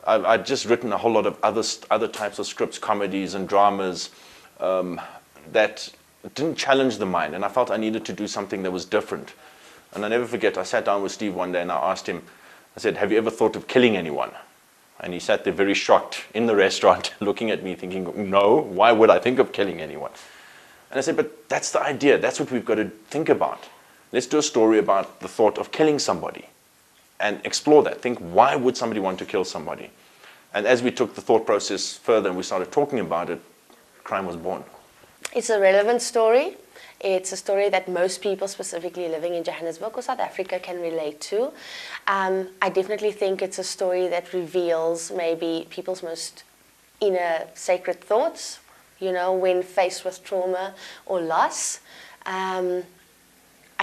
I'd just written a whole lot of other types of scripts, comedies and dramas, that didn't challenge the mind, and I felt I needed to do something that was different. And I never forget, I sat down with Steve one day and I asked him, I said, have you ever thought of killing anyone? And he sat there very shocked in the restaurant, looking at me thinking, no, why would I think of killing anyone? And I said, but that's the idea, that's what we've got to think about. Let's do a story about the thought of killing somebody and explore that. Think, why would somebody want to kill somebody? And as we took the thought process further and we started talking about it, Crime was born. It's a relevant story. It's a story that most people, specifically living in Johannesburg or South Africa, can relate to. I definitely think it's a story that reveals maybe people's most inner sacred thoughts, you know, when faced with trauma or loss. I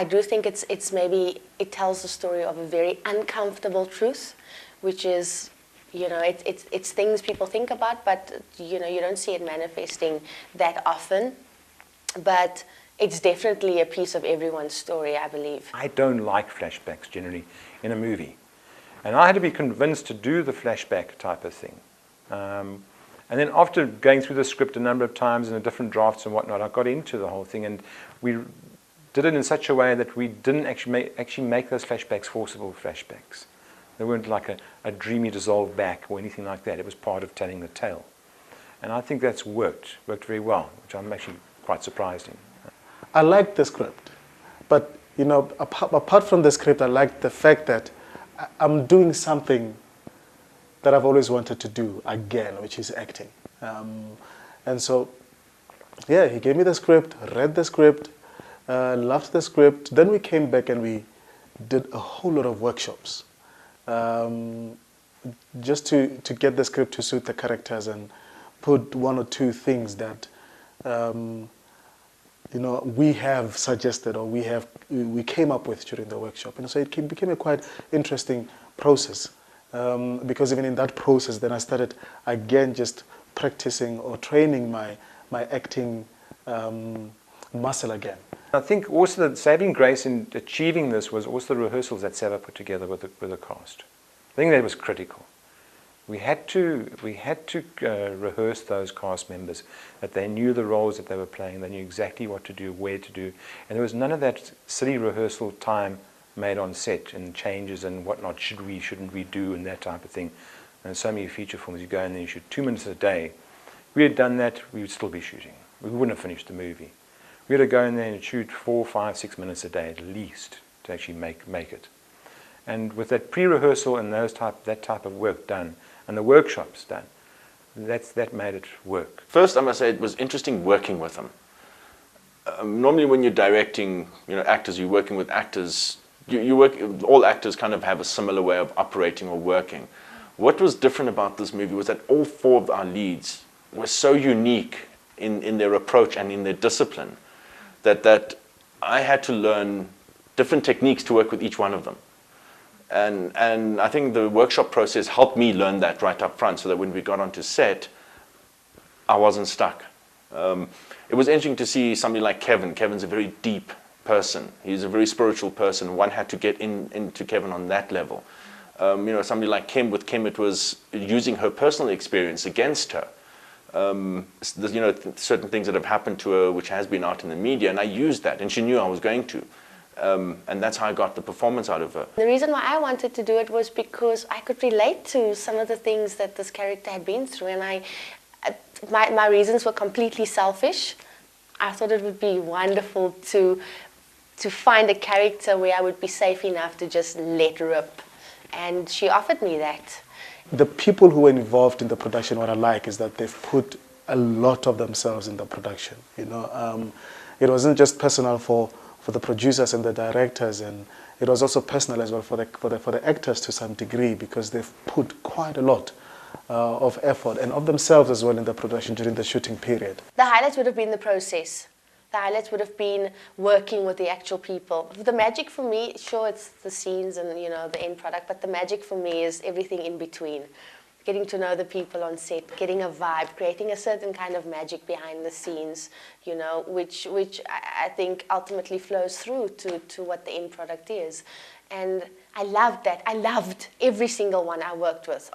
do think it tells the story of a very uncomfortable truth, which is, you know, it's things people think about, but, you know, you don't see it manifesting that often. But it's definitely a piece of everyone's story, I believe. I don't like flashbacks generally in a movie. And I had to be convinced to do the flashback type of thing. And then after going through the script a number of times in the different drafts and whatnot, I got into the whole thing, and we did it in such a way that we didn't actually make those flashbacks forcible flashbacks. They weren't like a dreamy dissolve back or anything like that. It was part of telling the tale. And I think that's worked very well, which I'm actually quite surprised in. I liked the script, but, you know, apart from the script, I liked the fact that I'm doing something that I've always wanted to do again, which is acting. And so, yeah, he gave me the script, read the script, loved the script. Then we came back and we did a whole lot of workshops, just to get the script to suit the characters and put one or two things that you know, we have suggested or we came up with during the workshop. And so it became a quite interesting process, because even in that process, then I started again just practicing or training my acting muscle again. I think also the saving grace in achieving this was also the rehearsals that Sava put together with the cast. I think that was critical. We had to rehearse those cast members, that they knew the roles that they were playing, they knew exactly what to do, where to do, and there was none of that silly rehearsal time made on set and changes and whatnot, should we, shouldn't we do, and that type of thing. And so many feature films, you go in there, you shoot 2 minutes a day. If we had done that, we would still be shooting. We wouldn't have finished the movie. We had to go in there and shoot 4, 5, 6 minutes a day at least to actually make it. And with that pre-rehearsal and that type of work done, and the workshops done, that made it work. First, I must say it was interesting working with them. Normally when you're directing, you know, actors, you're working with actors, all actors kind of have a similar way of operating or working. What was different about this movie was that all 4 of our leads were so unique in their approach and in their discipline that I had to learn different techniques to work with each one of them. And I think the workshop process helped me learn that right up front, so that when we got onto set, I wasn't stuck. It was interesting to see somebody like Kevin. Kevin's a very deep person. He's a very spiritual person. One had to get into Kevin on that level. You know, somebody like Kim, with Kim it was using her personal experience against her. There's, you know, certain things that have happened to her which has been out in the media, and I used that, and she knew I was going to. And that's how I got the performance out of her. The reason why I wanted to do it was because I could relate to some of the things that this character had been through, and my reasons were completely selfish. I thought it would be wonderful to find a character where I would be safe enough to just let rip, and she offered me that. The people who were involved in the production, what I like is that they've put a lot of themselves in the production. You know, it wasn't just personal for the producers and the directors, and it was also personal as well for the actors to some degree, because they've put quite a lot of effort and of themselves as well in the production during the shooting period. The highlights would have been the process. The highlights would have been working with the actual people. The magic for me, sure, it's the scenes and, you know, the end product, but the magic for me is everything in between. Getting to know the people on set, getting a vibe, creating a certain kind of magic behind the scenes, you know, which I think ultimately flows through to what the end product is. And I loved that. I loved every single one I worked with.